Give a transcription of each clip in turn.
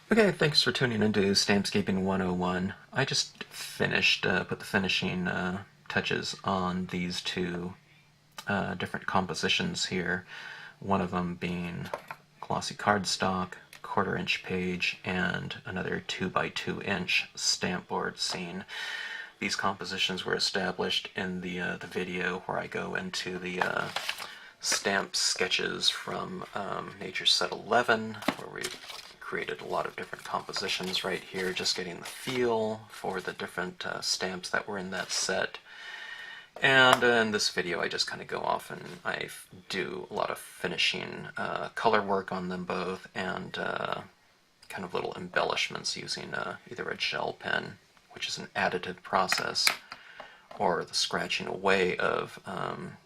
Okay, thanks for tuning into Stampscaping 101. I just finished, put the finishing touches on these two different compositions here. One of them being glossy cardstock, 1/4 inch page, and another 2 by 2 inch Stampbord scene. These compositions were established in the video where I go into the stamp sketches from Nature Set 11, where we created a lot of different compositions right here, just getting the feel for the different stamps that were in that set. And in this video I just kind of go off and I do a lot of finishing color work on them both, and kind of little embellishments using either a gel pen, which is an additive process, or the scratching away of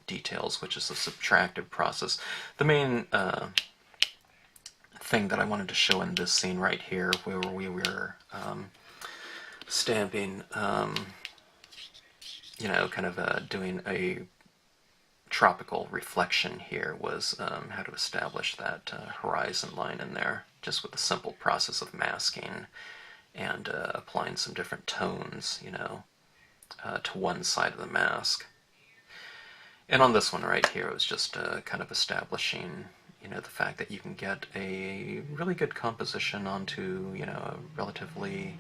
details, which is the subtractive process. The main thing that I wanted to show in this scene right here, where we were stamping, you know, kind of doing a tropical reflection here, was how to establish that horizon line in there, just with the simple process of masking and applying some different tones, you know, to one side of the mask. And on this one right here, it was just kind of establishing, you know, the fact that you can get a really good composition onto, you know, a relatively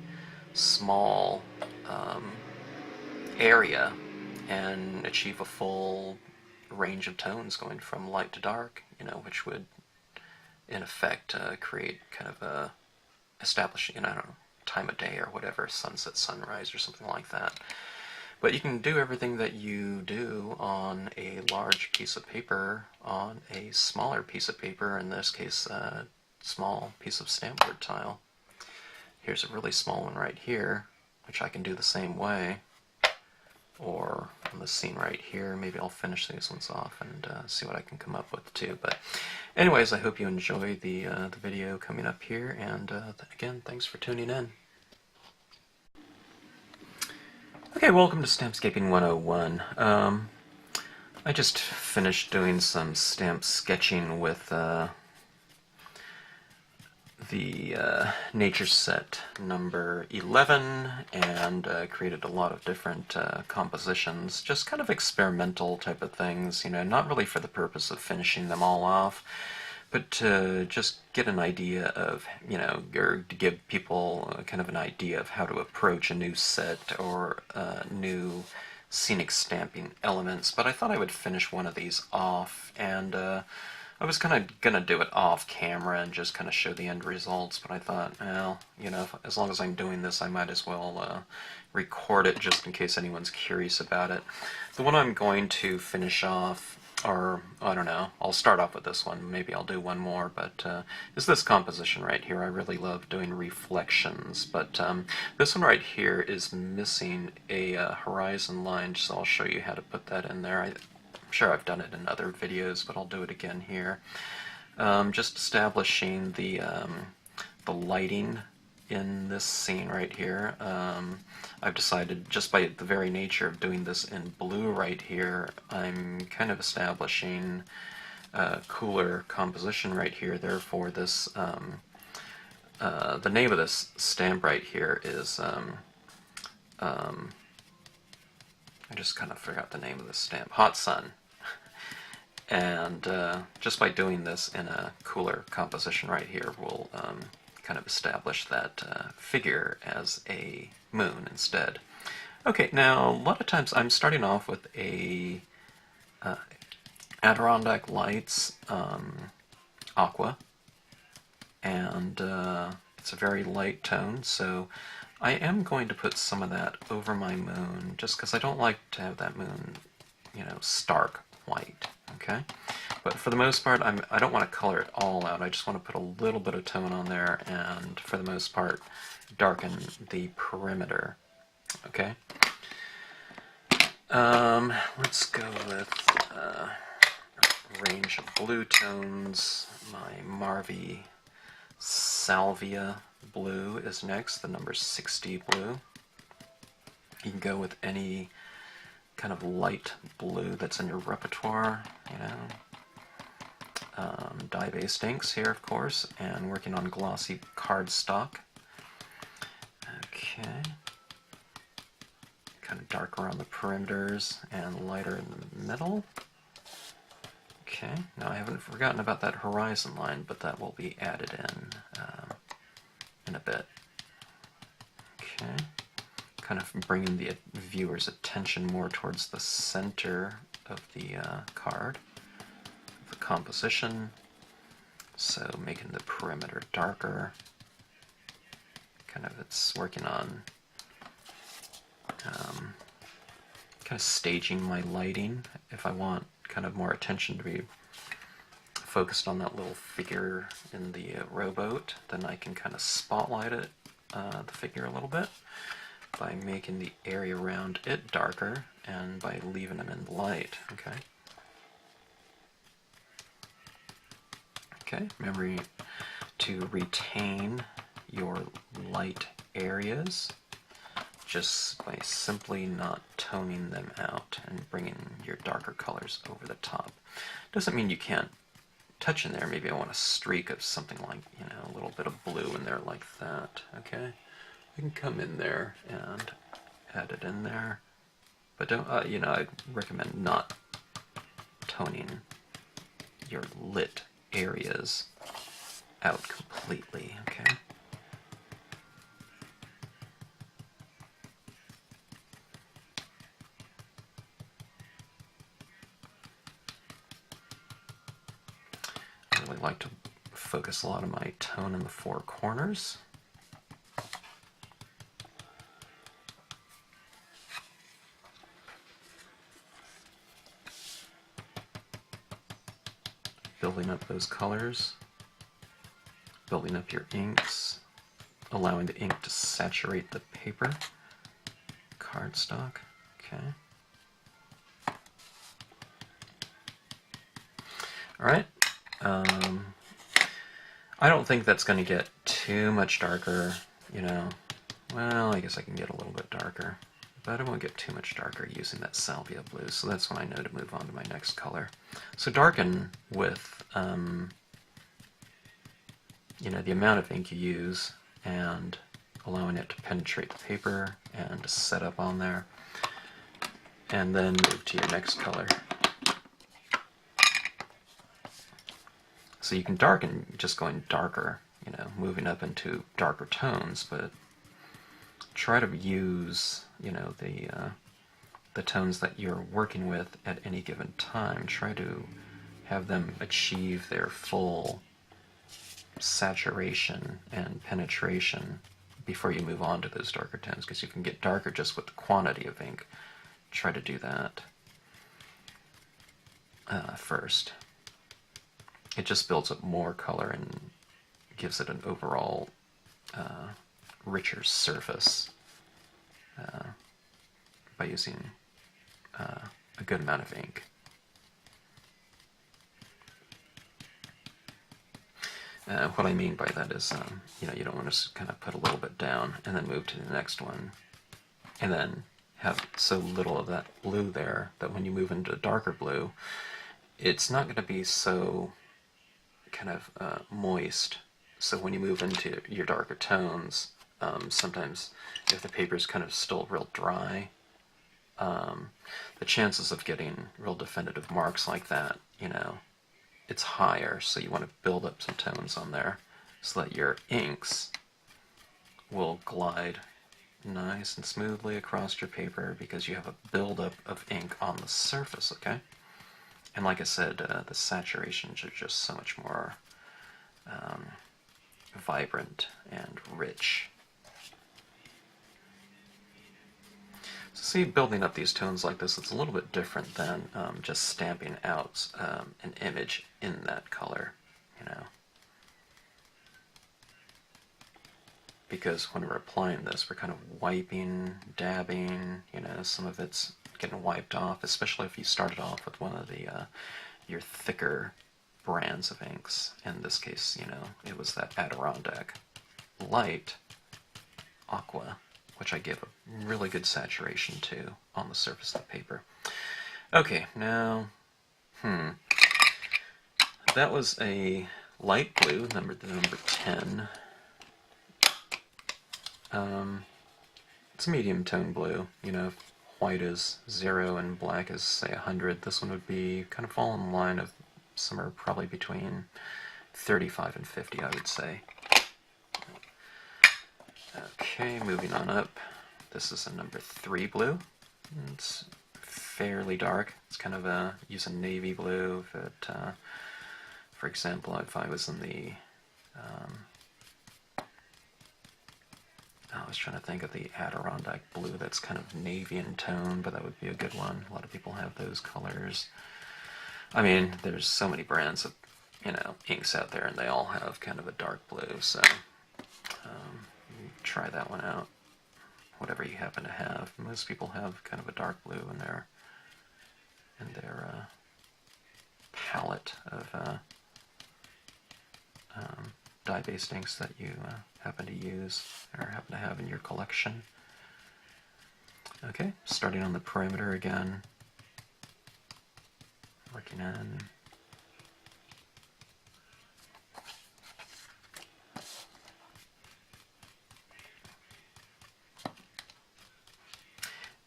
small area and achieve a full range of tones going from light to dark, you know, which would in effect create kind of a establishing, I don't know, time of day or whatever, sunset, sunrise or something like that. But you can do everything that you do on a large piece of paper on a smaller piece of paper, in this case a small piece of Stampbord tile. Here's a really small one right here, which I can do the same way. Or on this scene right here, maybe I'll finish these ones off and see what I can come up with too. But anyways, I hope you enjoy the video coming up here, and again, thanks for tuning in. Okay, welcome to Stampscaping 101. I just finished doing some stamp sketching with the Nature Set number 11, and created a lot of different compositions, just kind of experimental type of things, you know, not really for the purpose of finishing them all off, but to just get an idea of, you know, or to give people kind of an idea of how to approach a new set or new scenic stamping elements. But I thought I would finish one of these off, and I was kind of going to do it off camera and just kind of show the end results, but I thought, well, you know, as long as I'm doing this, I might as well record it just in case anyone's curious about it. The one I'm going to finish off, or I don't know, I'll start off with this one, maybe I'll do one more, but is this composition right here. I really love doing reflections, but this one right here is missing a horizon line, so I'll show you how to put that in there. I'm sure I've done it in other videos, but I'll do it again here. Just establishing the lighting in this scene right here. I've decided, just by the very nature of doing this in blue right here, I'm kind of establishing a cooler composition right here. Therefore, this the name of this stamp right here is I just kind of forgot the name of this stamp. Hot Sun. And just by doing this in a cooler composition right here, we'll kind of establish that figure as a moon instead. Okay, now a lot of times I'm starting off with a Adirondack Lights Aqua, and it's a very light tone, so I am going to put some of that over my moon, just because I don't like to have that moon, you know, stark white. Okay, but for the most part, I don't want to color it all out. I just want to put a little bit of tone on there, and for the most part, darken the perimeter. Okay. Let's go with a range of blue tones. My Marvy Salvia blue is next, the number 60 blue. You can go with any kind of light blue that's in your repertoire, you know. dye-based inks here, of course, and working on glossy cardstock. Okay. Kind of darker on the perimeters and lighter in the middle. Okay, now I haven't forgotten about that horizon line, but that will be added in a bit. Okay, kind of bringing the viewer's attention more towards the center of the card, the composition, so making the perimeter darker. Kind of it's working on kind of staging my lighting. If I want kind of more attention to be focused on that little figure in the rowboat, then I can kind of spotlight it, the figure a little bit, by making the area around it darker and by leaving them in light. Okay. Okay, remember to retain your light areas just by simply not toning them out and bringing your darker colors over the top. Doesn't mean you can't touch in there. Maybe I want a streak of something like, you know, a little bit of blue in there like that. Okay, I can come in there and add it in there, but don't, you know, I recommend not toning your lit areas out completely. Okay. I really like to focus a lot of my tone in the four corners. Building up those colors, building up your inks, allowing the ink to saturate the paper, cardstock. Okay. All right. I don't think that's going to get too much darker, you know. Well, I guess I can get a little bit darker, but I won't get too much darker using that salvia blue, so that's when I know to move on to my next color. So darken with, you know, the amount of ink you use and allowing it to penetrate the paper and to set up on there, and then move to your next color. So you can darken just going darker, you know, moving up into darker tones, but try to use, you know, the tones that you're working with at any given time. Try to have them achieve their full saturation and penetration before you move on to those darker tones, because you can get darker just with the quantity of ink. Try to do that first. It just builds up more color and gives it an overall richer surface by using a good amount of ink. What I mean by that is, you know, you don't want to kind of put a little bit down and then move to the next one, and then have so little of that blue there that when you move into darker blue, it's not going to be so kind of moist. So when you move into your darker tones, sometimes if the paper is kind of still real dry, the chances of getting real definitive marks like that, you know, it's higher. So you want to build up some tones on there so that your inks will glide nice and smoothly across your paper because you have a buildup of ink on the surface, okay? And like I said, the saturations are just so much more vibrant and rich. So see, building up these tones like this, it's a little bit different than just stamping out an image in that color, you know. Because when we're applying this, we're kind of wiping, dabbing, you know, some of it's getting wiped off, especially if you started off with one of the your thicker brands of inks. In this case, you know, it was that Adirondack Light Aqua, which I give a really good saturation to on the surface of the paper. Okay, now, that was a light blue, the number 10. It's a medium tone blue. You know, if white is 0 and black is, say, 100, this one would be kind of fall in line of somewhere probably between 35 and 50, I would say. Okay, moving on up. This is a number 3 blue. It's fairly dark. It's kind of use a navy blue. If it, for example, if I was in the I was trying to think of the Adirondack blue that's kind of navy in tone, but that would be a good one. A lot of people have those colors. I mean, there's so many brands of, you know, inks out there, and they all have kind of a dark blue, so try that one out. Whatever you happen to have. Most people have kind of a dark blue in their palette of dye-based inks that you happen to use or happen to have in your collection. Okay, starting on the perimeter again, working in.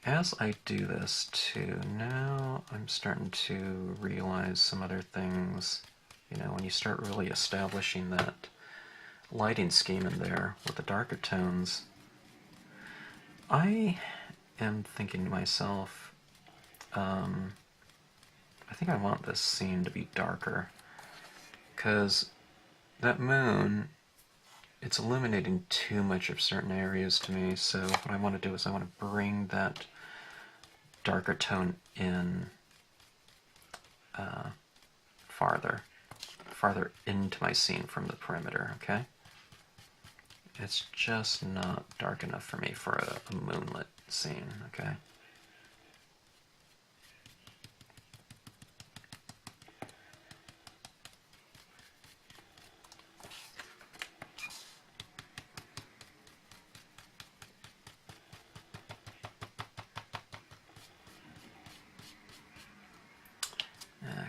As I do this too, now I'm starting to realize some other things. You know, when you start really establishing that lighting scheme in there with the darker tones, I am thinking to myself, I think I want this scene to be darker, because that moon, it's illuminating too much of certain areas to me, so what I want to do is I want to bring that darker tone in farther into my scene from the perimeter, okay? It's just not dark enough for me for a moonlit scene, okay?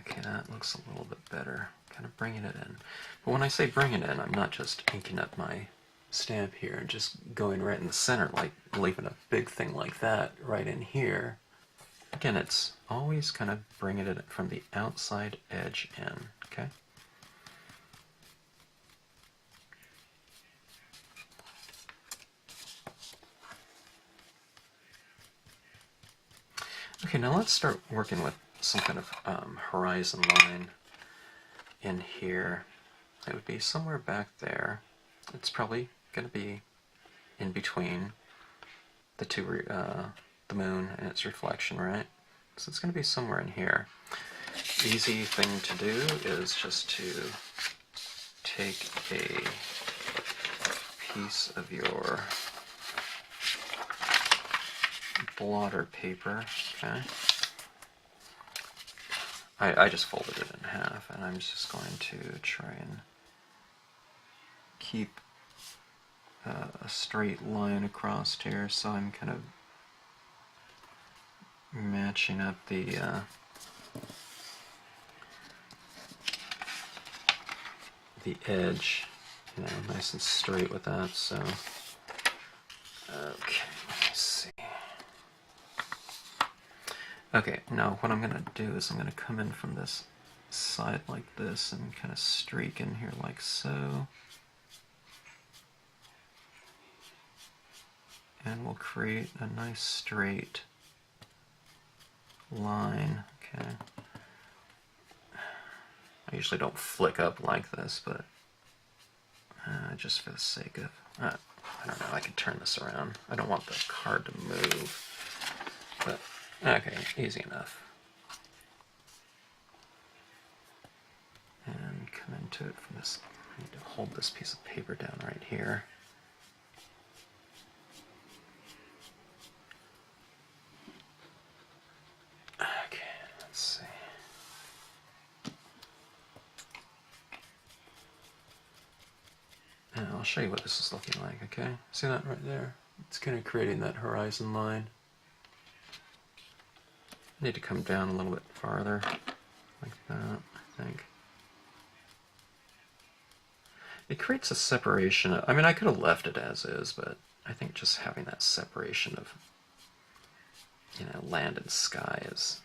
Okay, that looks a little bit better. Kind of bringing it in. But when I say bring it in, I'm not just inking up my stamp here and just going right in the center, like leaving a big thing like that right in here. Again, it's always kind of bringing it from the outside edge in, okay? Okay, now let's start working with some kind of horizon line in here. It would be somewhere back there. It's probably going to be in between the two, the moon and its reflection, right? So it's going to be somewhere in here. Easy thing to do is just to take a piece of your blotter paper, okay? I just folded it in half, and I'm just going to try and keep a straight line across here, so I'm kind of matching up the edge, you know, nice and straight with that. So, okay, let's see. Okay, now what I'm going to do is I'm going to come in from this side like this and kind of streak in here like so. And we'll create a nice straight line, okay. I usually don't flick up like this, but just for the sake of, I don't know, I can turn this around. I don't want the card to move, but okay, easy enough. And come into it from this, I need to hold this piece of paper down right here. Okay, let's see. And I'll show you what this is looking like, okay? See that right there? It's kind of creating that horizon line. I need to come down a little bit farther, like that, I think. It creates a separation. I mean, I could have left it as is, but I think just having that separation of, you know, land and sky is,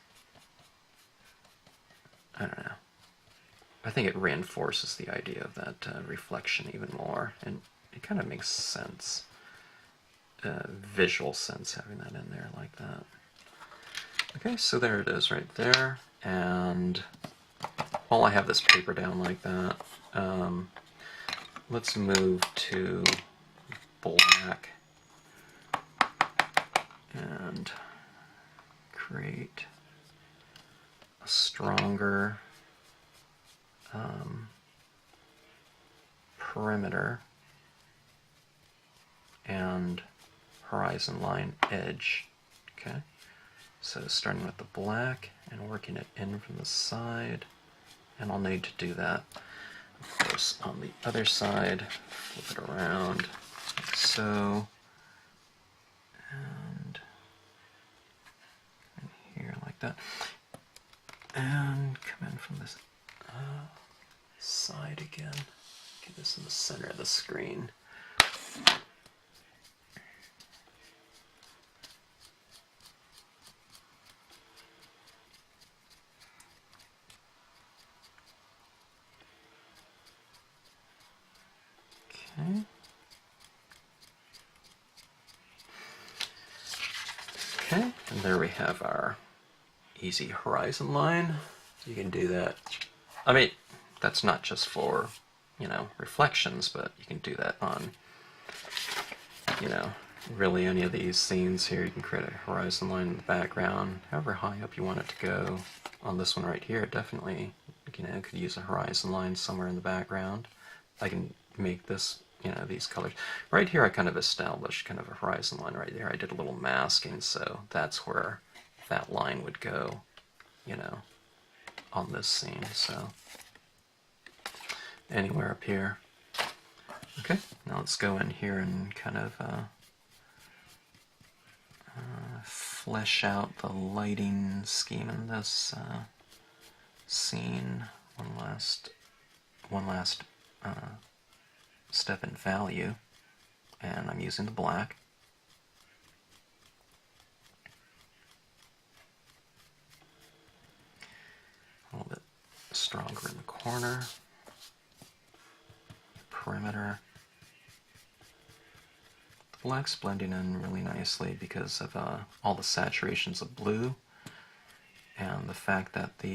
I don't know. I think it reinforces the idea of that reflection even more, and it kind of makes sense, visual sense, having that in there like that. Okay, so there it is right there, and while I have this paper down like that, let's move to black and create a stronger perimeter and horizon line edge. Okay, so starting with the black and working it in from the side, and I'll need to do that, of course, on the other side. Flip it around like so, and here like that, and come in from this side again. Get this in the center of the screen. Okay. Okay, and there we have our easy horizon line. You can do that. I mean, that's not just for, you know, reflections, but you can do that on, you know, really any of these scenes here. You can create a horizon line in the background, however high up you want it to go. On this one right here, definitely, you know, could use a horizon line somewhere in the background. I can make this, you know, these colors. Right here I kind of established kind of a horizon line right there. I did a little masking, so that's where that line would go, you know, on this scene. So anywhere up here. Okay, now let's go in here and kind of flesh out the lighting scheme in this scene. One last step in value, and I'm using the black. A little bit stronger in the corner, perimeter. The black's blending in really nicely because of all the saturations of blue, and the fact that the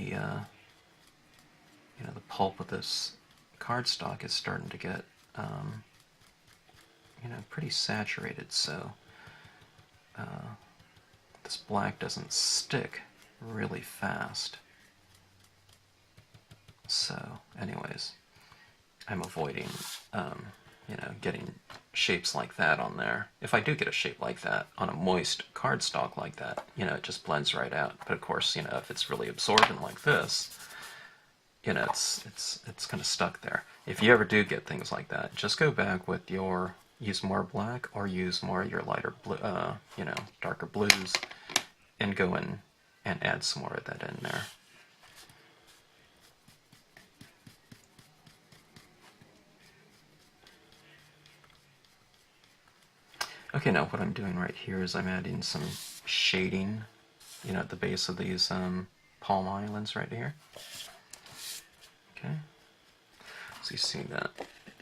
you know, the pulp of this cardstock is starting to get you know, pretty saturated, so this black doesn't stick really fast. So anyways, I'm avoiding you know, getting shapes like that on there. If I do get a shape like that on a moist cardstock like that, you know, it just blends right out. But of course, you know, if it's really absorbent like this, you know, it's kind of stuck there. If you ever do get things like that, just go back with your, use more black or use more of your lighter blue, you know, darker blues, and go in and add some more of that in there. Okay, now what I'm doing right here is I'm adding some shading, you know, at the base of these palm islands right here. Okay, so you see that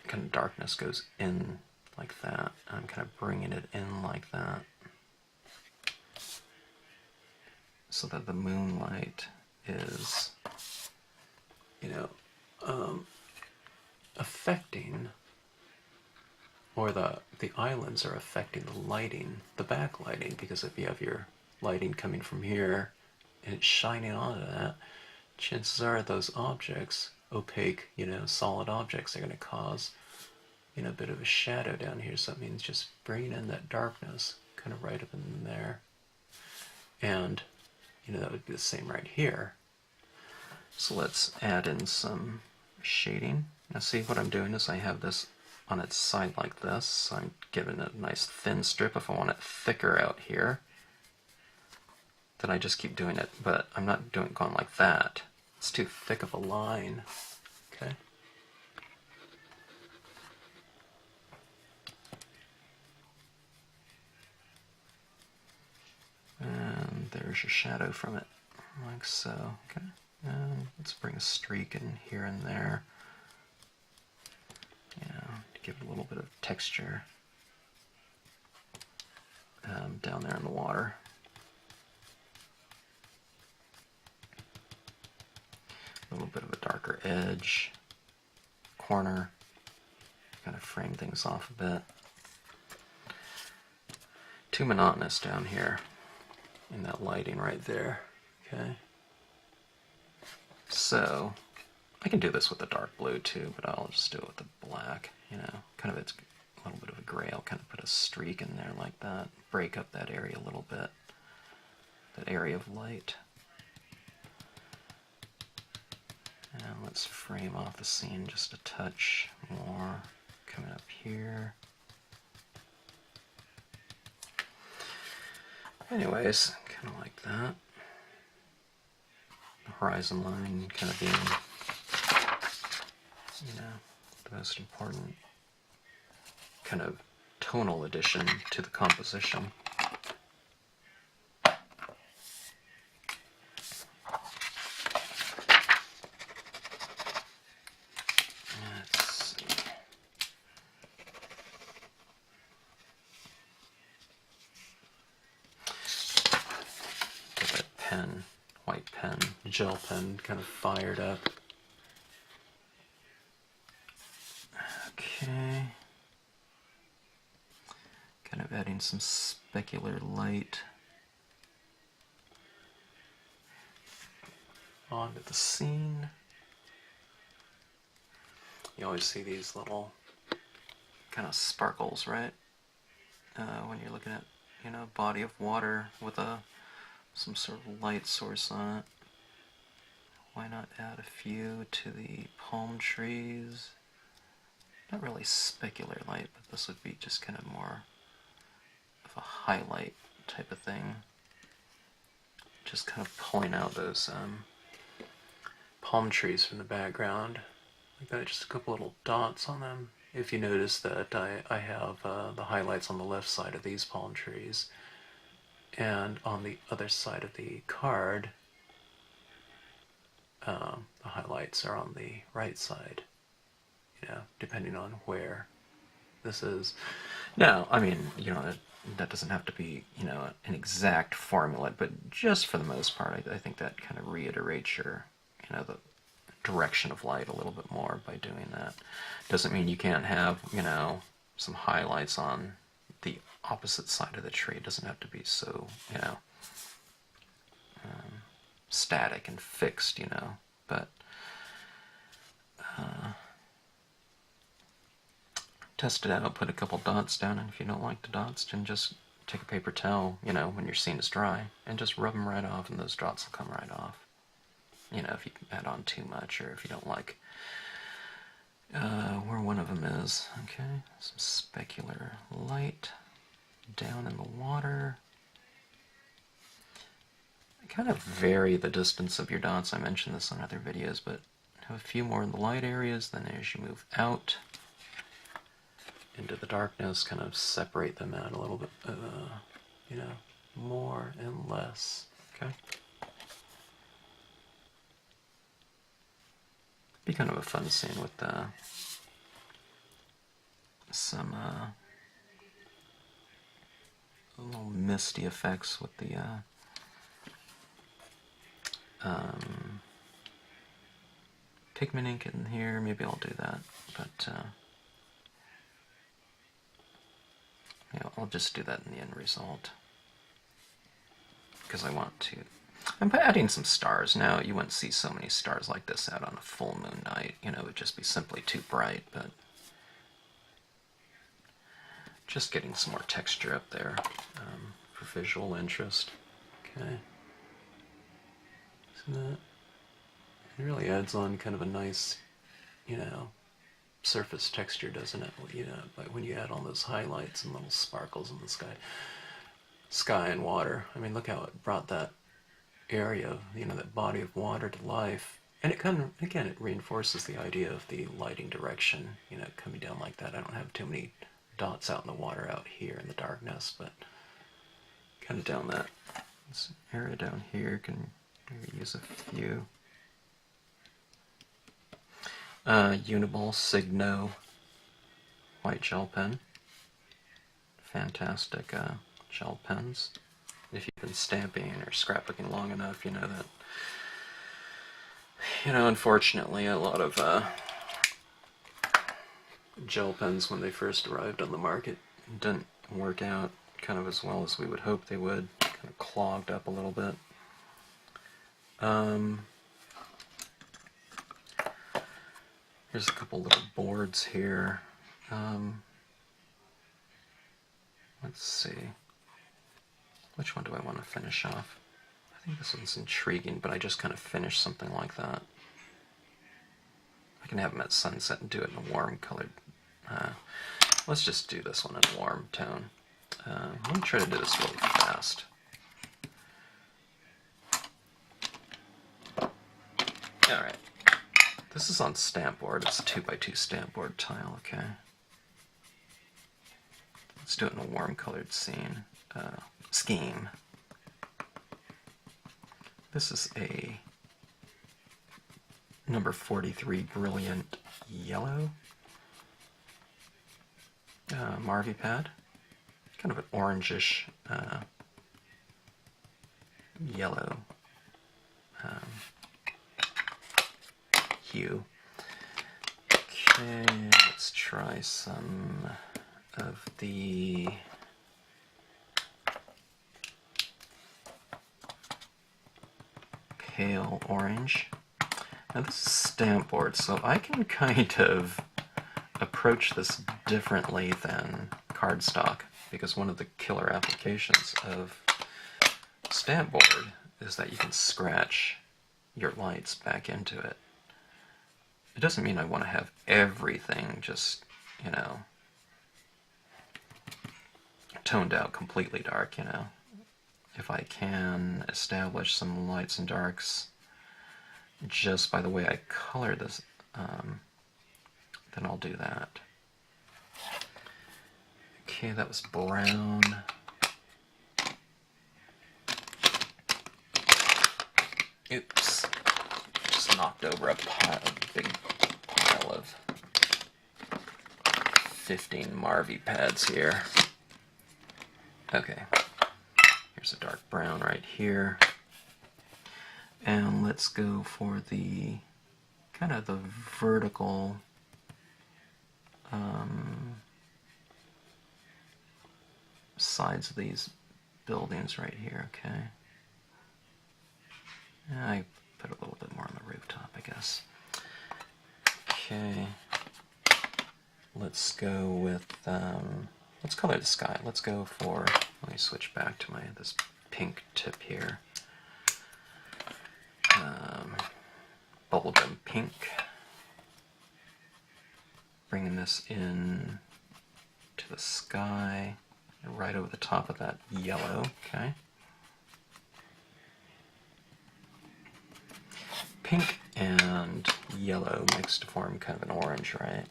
kind of darkness goes in like that. I'm kind of bringing it in like that, so that the moonlight is, you know, affecting, or the islands are affecting the lighting, the backlighting, because if you have your lighting coming from here and it's shining onto that, chances are those objects, opaque, you know, solid objects, are going to cause, you know, a bit of a shadow down here. So that means just bringing in that darkness kind of right up in there. And, you know, that would be the same right here. So let's add in some shading. Now see, what I'm doing is I have this on its side like this, so I'm giving it a nice thin strip. If I want it thicker out here, then I just keep doing it, but I'm not going like that. It's too thick of a line. Okay. there's your shadow from it, like so. Okay, and let's bring a streak in here and there, to give it a little bit of texture down there in the water. A little bit of a darker edge, corner, kind of frame things off a bit. Too monotonous down here in that lighting right there. Okay. So I can do this with the dark blue too, but I'll just do it with the black. Kind of it's a little bit of a gray. I'll kind of put a streak in there like that, break up that area a little bit, that area of light. And let's frame off the scene just a touch more, coming up here. Anyways, kind of like that. The horizon line kind of being, the most important kind of tonal addition to the composition. White pen, gel pen, kind of fired up. Okay. Kind of adding some specular light onto the scene. You always see these little kind of sparkles, right? When you're looking at, body of water with some sort of light source on it. Why not add a few to the palm trees? Not really specular light, but this would be just kind of more of a highlight type of thing. Just kind of pulling out those palm trees from the background. Like that, just a couple little dots on them. If you notice that I have the highlights on the left side of these palm trees, and on the other side of the card, the highlights are on the right side, depending on where this is. Now, I mean, that doesn't have to be, an exact formula, but just for the most part, I think that kind of reiterates your, the direction of light a little bit more by doing that. Doesn't mean you can't have, some highlights on the opposite side of the tree. It doesn't have to be so, static and fixed, but test it out, put a couple dots down, and if you don't like the dots, then just take a paper towel, when your scene is dry, and just rub them right off, and those dots will come right off. If you add on too much, or if you don't like where one of them is. Okay, some specular light down in the water. Kind of vary the distance of your dots. I mentioned this on other videos, but have a few more in the light areas, then as you move out into the darkness, kind of separate them out a little bit, more and less. Okay. Be kind of a fun scene with some little misty effects with the pigment ink in here. Maybe I'll do that, but I'll just do that in the end result because I want to. I'm adding some stars. Now, you wouldn't see so many stars like this out on a full moon night. It would just be simply too bright, but just getting some more texture up there for visual interest. Okay. So that it really adds on kind of a nice, surface texture, doesn't it? Like when you add all those highlights and little sparkles in the sky and water. I mean, look how it brought that area, that body of water to life. And it kind of, again, it reinforces the idea of the lighting direction, coming down like that. I don't have too many dots out in the water out here in the darkness, but kind of down that This area down here can maybe use a few. Uniball Signo white gel pen. Fantastic gel pens. If you've been stamping or scrapbooking long enough, you know that, unfortunately a lot of gel pens when they first arrived on the market didn't work out kind of as well as we would hope they would. Kind of clogged up a little bit. Here's a couple little boards here. Let's see. Which one do I want to finish off? I think this one's intriguing, but I just kind of finished something like that. I can have them at sunset and do it in a warm colored. Let's just do this one in a warm tone. Let me try to do this really fast. Alright. This is on Stampbord. It's a 2x2 Stampbord tile, okay? Let's do it in a warm colored scheme. This is a number 43 Brilliant Yellow Marvy pad. Kind of an orangish yellow hue. Okay, let's try some of the pale orange. Now this is Stampbord, so I can kind of approach this differently than cardstock, because one of the killer applications of Stampbord is that you can scratch your lights back into it. It doesn't mean I want to have everything just, toned out completely dark, If I can establish some lights and darks just by the way I color this, then I'll do that. Okay, that was brown. Oops. Just knocked over a big pile of 15 Marvy pads here. Okay. Here's a dark brown right here. And let's go for the kind of the vertical sides of these buildings right here, okay? I put a little bit more on the rooftop, I guess. Okay. Let's go with, let's color the sky. Let's go for, let me switch back to this pink tip here. Bubblegum pink. Bringing this in to the sky, right over the top of that yellow, okay? Pink and yellow mixed to form kind of an orange, right?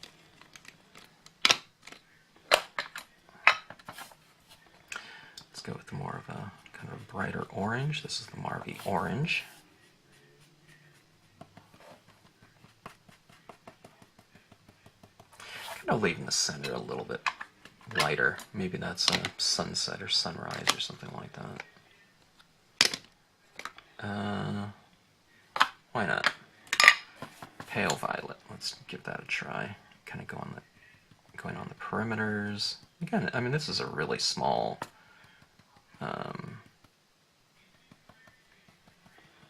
Let's go with more of a kind of a brighter orange. This is the Marvy orange. Kind of leaving the center a little bit lighter. Maybe that's a sunset or sunrise or something like that. Why not? Pale violet. Let's give that a try. Kind of going on the perimeters. Again, I mean, this is a really small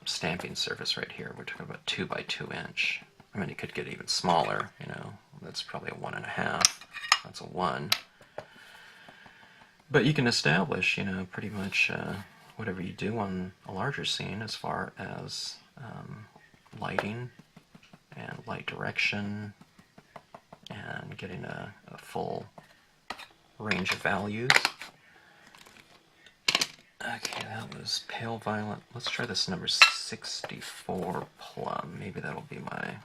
stamping surface right here. We're talking about 2x2 inch. I mean, it could get even smaller, That's probably a 1.5. That's a 1. But you can establish, pretty much whatever you do on a larger scene as far as lighting and light direction and getting a full range of values. Okay, that was pale violet. Let's try this number 64 plum. Maybe that'll be my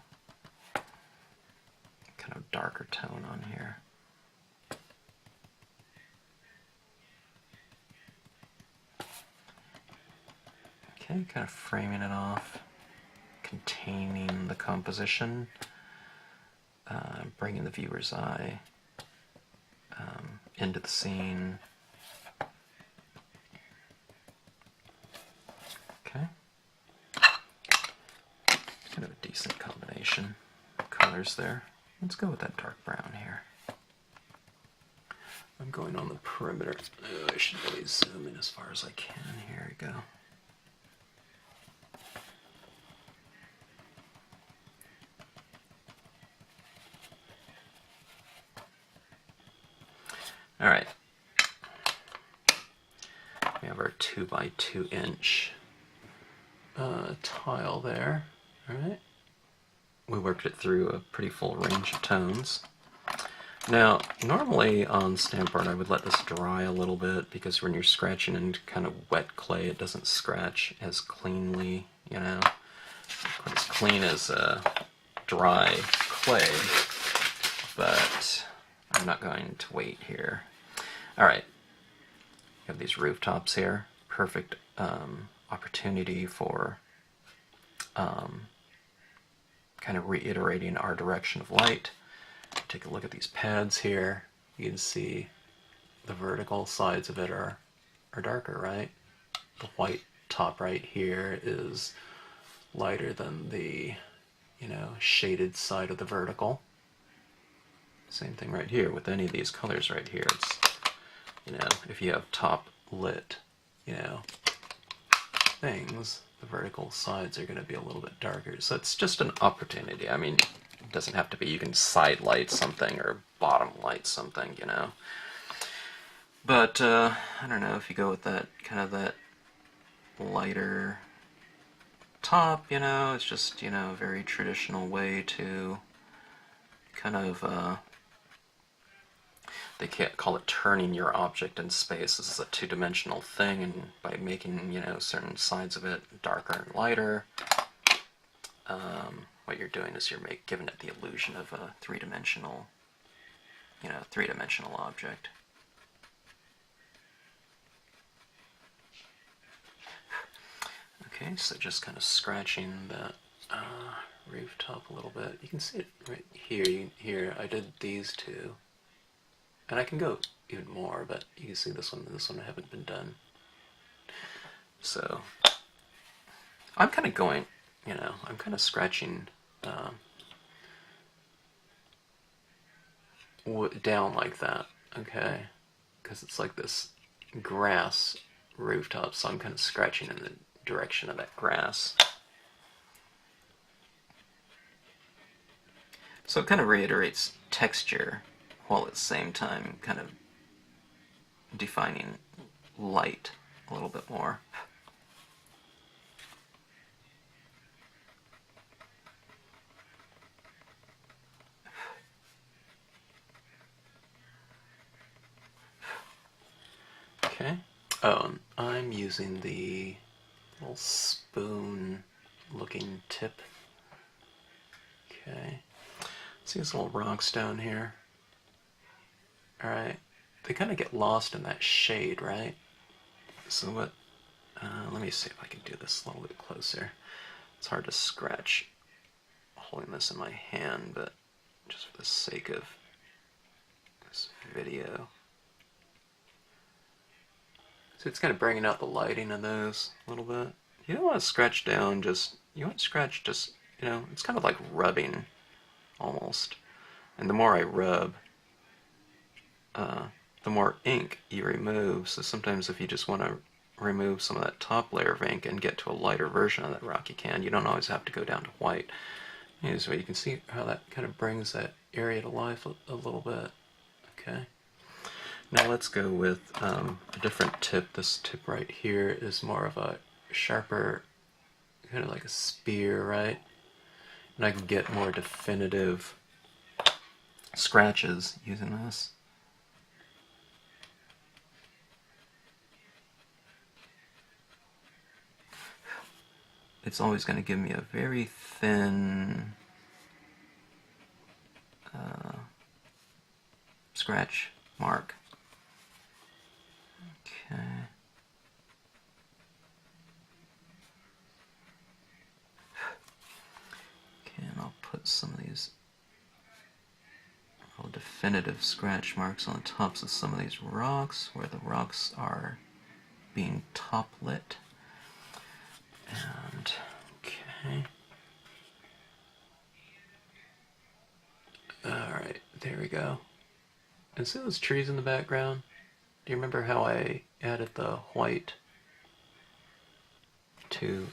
kind of darker tone on here. Okay, kind of framing it off, containing the composition, bringing the viewer's eye into the scene. Okay. Kind of a decent combination of colors there. Let's go with that dark brown here. I'm going on the perimeter. Oh, I should really zoom in as far as I can. Here we go. All right. We have our 2 by 2 inch tile there. All right. We worked it through a pretty full range of tones. Now, normally on Stampbord I would let this dry a little bit because when you're scratching in kind of wet clay, it doesn't scratch as cleanly, you know, quite as clean as dry clay, but I'm not going to wait here. All right, you have these rooftops here, perfect opportunity for kind of reiterating our direction of light. Take a look at these pads here. You can see the vertical sides of it are darker, right? The white top right here is lighter than the, you know, shaded side of the vertical. Same thing right here with any of these colors right here. It's, you know, if you have top lit, you know, things, the vertical sides are going to be a little bit darker. So it's just an opportunity. I mean, it doesn't have to be, you can side light something or bottom light something, you know. But I don't know, if you go with that kind of that lighter top, you know, it's just, you know, a very traditional way to kind of they can't call it turning your object in space. This is a two-dimensional thing, and by making, you know, certain sides of it darker and lighter, what you're doing is you're giving it the illusion of a three-dimensional, you know, three-dimensional object. Okay, so just kind of scratching that rooftop a little bit. You can see it right here. Here, I did these two. And I can go even more, but you can see this one haven't been done. So I'm kind of going, you know, I'm kind of scratching down like that, okay? Because it's like this grass rooftop, so I'm kind of scratching in the direction of that grass. So it kind of reiterates texture, while at the same time kind of defining light a little bit more. Okay. Oh, I'm using the little spoon looking tip. Okay. See these little rocks down here? Alright, they kind of get lost in that shade, right? So what, let me see if I can do this a little bit closer. It's hard to scratch holding this in my hand, but just for the sake of this video. So it's kind of bringing out the lighting of those a little bit. You don't want to scratch down, you want to scratch just, you know, it's kind of like rubbing, almost. And the more I rub, the more ink you remove. So sometimes if you just want to remove some of that top layer of ink and get to a lighter version of that rock, you can. You don't always have to go down to white. So you can see how that kind of brings that area to life a little bit. Okay. Now let's go with a different tip. This tip right here is more of a sharper, kind of like a spear, right? And I can get more definitive scratches using this. It's always going to give me a very thin scratch mark. Okay. some of these little definitive scratch marks on the tops of some of these rocks where the rocks are being top lit. And okay. Alright, there we go. And see those trees in the background? Do you remember how I added the white to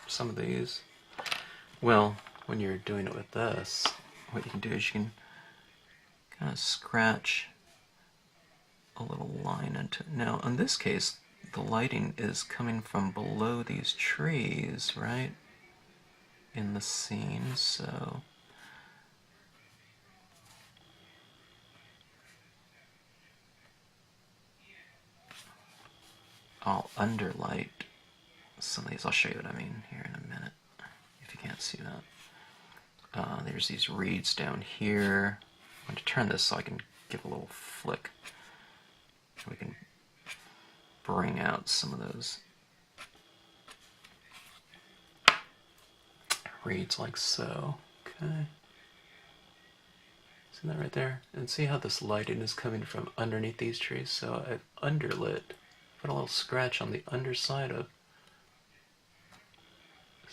some of these? Well, when you're doing it with this, what you can do is you can kind of scratch a little line into it. Now, in this case, the lighting is coming from below these trees, right? In the scene, so I'll underlight some of these. I'll show you what I mean here in a minute, if you can't see that. There's these reeds down here. I'm going to turn this so I can give a little flick. We can bring out some of those reeds like so. Okay. See that right there? And see how this lighting is coming from underneath these trees? So I've underlit, put a little scratch on the underside of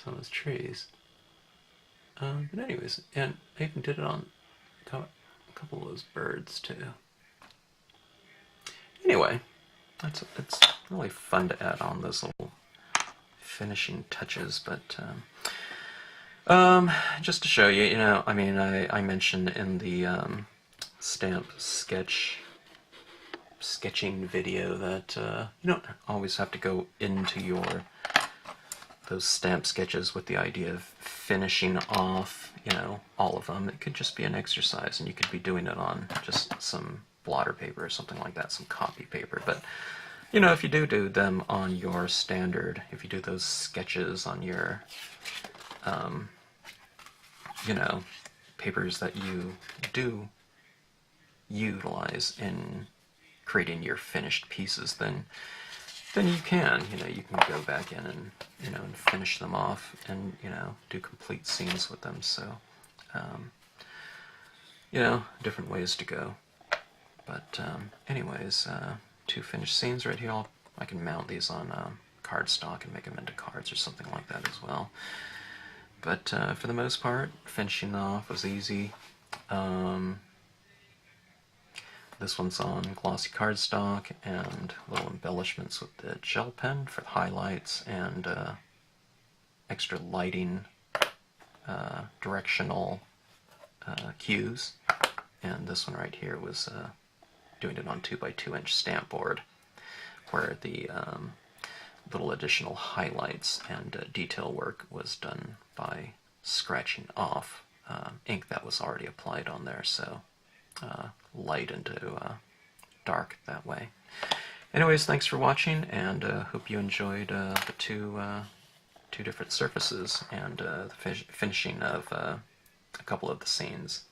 some of those trees. But anyways, and I even did it on a couple of those birds too. Anyway, it's really fun to add on those little finishing touches, but just to show you, I mean, I mentioned in the sketching video that you don't always have to go into those stamp sketches with the idea of finishing off, all of them. It could just be an exercise, and you could be doing it on just some blotter paper or something like that, some copy paper. But if you do them on your standard, if you do those sketches on your papers that you do utilize in creating your finished pieces, then you can go back in and and finish them off and do complete scenes with them. So different ways to go. But anyways, two finished scenes right here. I can mount these on cardstock and make them into cards or something like that as well. But for the most part, finishing off was easy. This one's on glossy cardstock and little embellishments with the gel pen for the highlights and extra lighting, directional cues. And this one right here was doing it on 2x2-inch Stampbord, where the little additional highlights and detail work was done by scratching off ink that was already applied on there, so light into dark that way. Anyways, thanks for watching, and hope you enjoyed the two different surfaces and the finishing of a couple of the scenes.